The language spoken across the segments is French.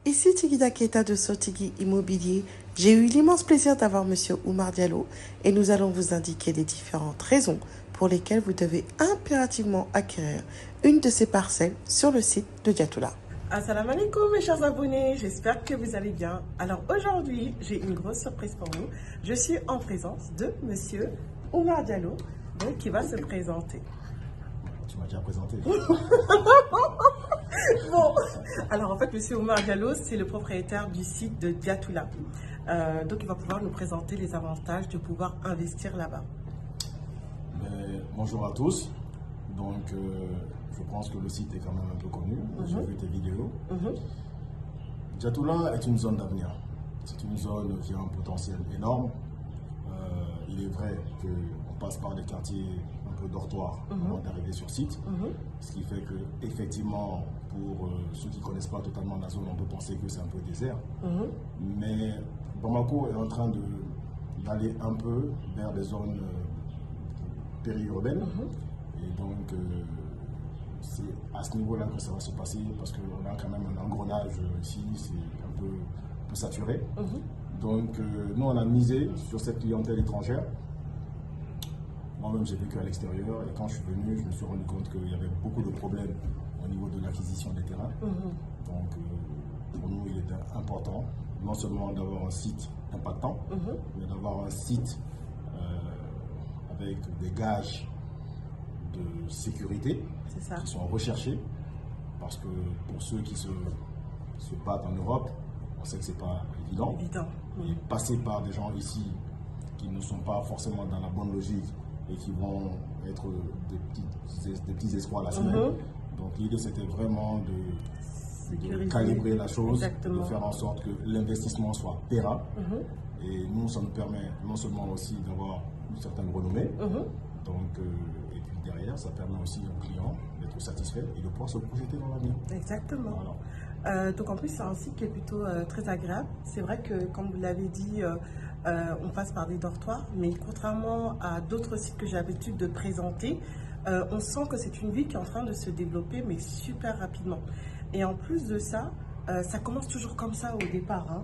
Ici Tigida Keita de Sotigi Immobilier. J'ai eu l'immense plaisir d'avoir Monsieur Oumar Diallo et nous allons vous indiquer les différentes raisons pour lesquelles vous devez impérativement acquérir une de ces parcelles sur le site de Diatoula. Assalamu alaikum mes chers abonnés, j'espère que vous allez bien. Alors aujourd'hui, j'ai une grosse surprise pour vous. Je suis en présence de Monsieur Oumar Diallo, donc, qui va se présenter. Tu m'as déjà présenté. Bon, alors en fait, Monsieur Oumar Diallo, c'est le propriétaire du site de Diatoula. Donc il va pouvoir nous présenter les avantages de pouvoir investir là-bas. Bonjour à tous. Donc, je pense que le site est quand même un peu connu. J'ai vu tes vidéos. Diatoula est une zone d'avenir. C'est une zone qui a un potentiel énorme. Il est vrai qu'on passe par des quartiers un peu dortoirs avant d'arriver sur site. Ce qui fait que, effectivement, pour ceux qui ne connaissent pas totalement la zone, on peut penser que c'est un peu désert. Mais Bamako est en train d'aller un peu vers des zones périurbaines. Et donc, c'est à ce niveau-là que ça va se passer parce qu'on a quand même un engrenage ici, c'est un peu saturé. Donc, nous, on a misé sur cette clientèle étrangère. Moi-même, j'ai vécu à l'extérieur et quand je suis venu, je me suis rendu compte qu'il y avait beaucoup de problèmes au niveau de l'acquisition des terrains. Donc, pour nous, il était important non seulement d'avoir un site impactant, mais d'avoir un site avec des gages de sécurité qui sont recherchés. Parce que pour ceux qui se battent en Europe, on sait que ce n'est pas évident. Et passer par des gens ici qui ne sont pas forcément dans la bonne logique et qui vont être des petits espoirs à la semaine. Donc l'idée c'était vraiment de calibrer la chose, de faire en sorte que l'investissement soit périn. Et nous, ça nous permet non seulement aussi d'avoir une certaine renommée, donc, et puis derrière, ça permet aussi aux clients d'être satisfaits et de pouvoir se projeter dans l'avenir. Exactement. Voilà. Donc en plus, c'est un site qui est plutôt très agréable. C'est vrai que, comme vous l'avez dit, on passe par des dortoirs, mais contrairement à d'autres sites que j'ai l'habitude de présenter, on sent que c'est une ville qui est en train de se développer, mais super rapidement. Et en plus de ça, ça commence toujours comme ça au départ.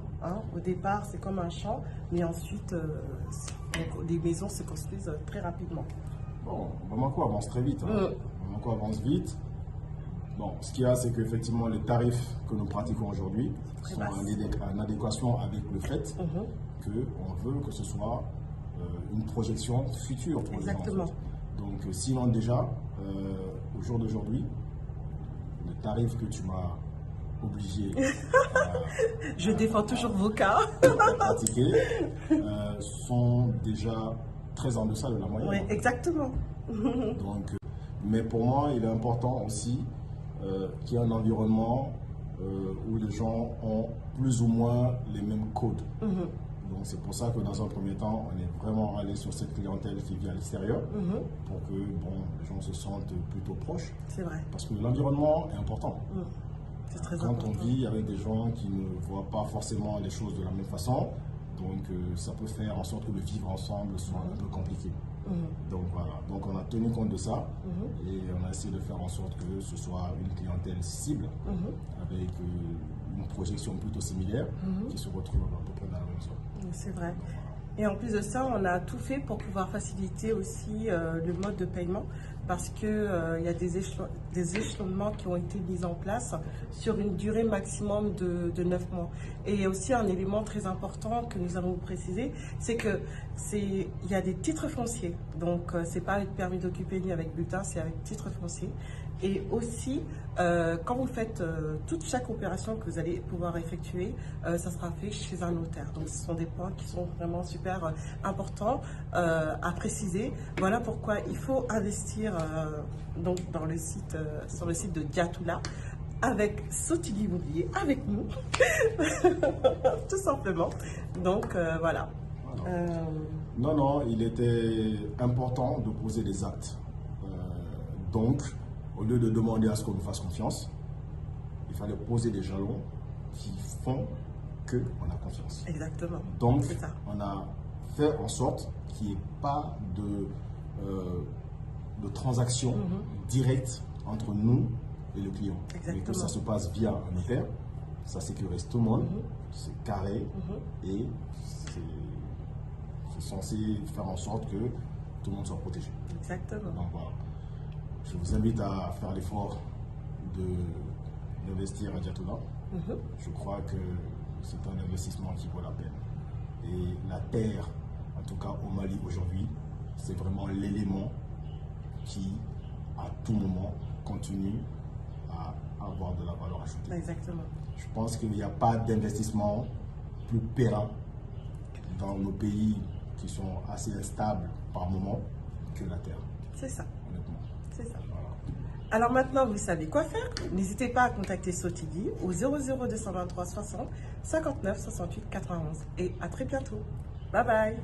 Au départ, c'est comme un champ, mais ensuite, les maisons se construisent très rapidement. Bon, Bamako avance très vite. Bamako avance vite. Bon, ce qu'il y a, c'est qu'effectivement, les tarifs que nous pratiquons aujourd'hui sont en adéquation avec le fait qu'on veut que ce soit une projection future pour les gens. Donc, sinon déjà, au jour d'aujourd'hui, les tarifs que tu m'as obligé je défends toujours vos cas à pratiquer sont déjà très en deçà de la moyenne. Oui, exactement. Donc, mais pour moi, il est important aussi qu'il y ait un environnement où les gens ont plus ou moins les mêmes codes. Donc c'est pour ça que dans un premier temps, on est vraiment allé sur cette clientèle qui vit à l'extérieur pour que les gens se sentent plutôt proches. C'est vrai. Parce que l'environnement est important. C'est très Quand important. on vit avec des gens qui ne voient pas forcément les choses de la même façon, donc ça peut faire en sorte que le vivre ensemble soit un peu compliqué. Donc voilà, donc on a tenu compte de ça et on a essayé de faire en sorte que ce soit une clientèle cible avec une projection plutôt similaire qui se retrouve à peu près dans la même zone. C'est vrai. Et en plus de ça, on a tout fait pour pouvoir faciliter aussi le mode de paiement parce qu'il y a des échelonnements qui ont été mis en place sur une durée maximum de 9 mois. Et il y a aussi un élément très important que nous allons vous préciser, c'est qu'il y a des titres fonciers. Donc, ce n'est pas avec permis d'occuper ni avec bulletin, c'est avec titre foncier. Et aussi, quand vous faites chaque opération que vous allez pouvoir effectuer, ça sera fait chez un notaire. Donc, ce sont des points qui sont vraiment super importants à préciser. Voilà pourquoi il faut investir donc dans le site, sur le site de Diatoula avec Sotigi Immobilier, avec nous, tout simplement. Donc, voilà. Non, il était important de poser des actes. Donc, au lieu de demander à ce qu'on nous fasse confiance, il fallait poser des jalons qui font qu'on a confiance. Exactement. Donc, on a fait en sorte qu'il n'y ait pas de transaction directe entre nous et le client. Et que ça se passe via un notaire ça sécurise tout le monde, c'est carré et c'est censé faire en sorte que tout le monde soit protégé. Exactement. Donc voilà, je vous invite à faire l'effort d'investir à Diatouna. Je crois que c'est un investissement qui vaut la peine. Et la terre, en tout cas au Mali aujourd'hui, c'est vraiment l'élément qui, à tout moment, continue à avoir de la valeur ajoutée. Exactement. Je pense qu'il n'y a pas d'investissement plus périn dans nos pays qui sont assez instables par moment que la terre. C'est ça. Honnêtement. C'est ça. Voilà. Alors maintenant, vous savez quoi faire. N'hésitez pas à contacter Sotigui au 00223 60 59 68 91. Et à très bientôt. Bye bye.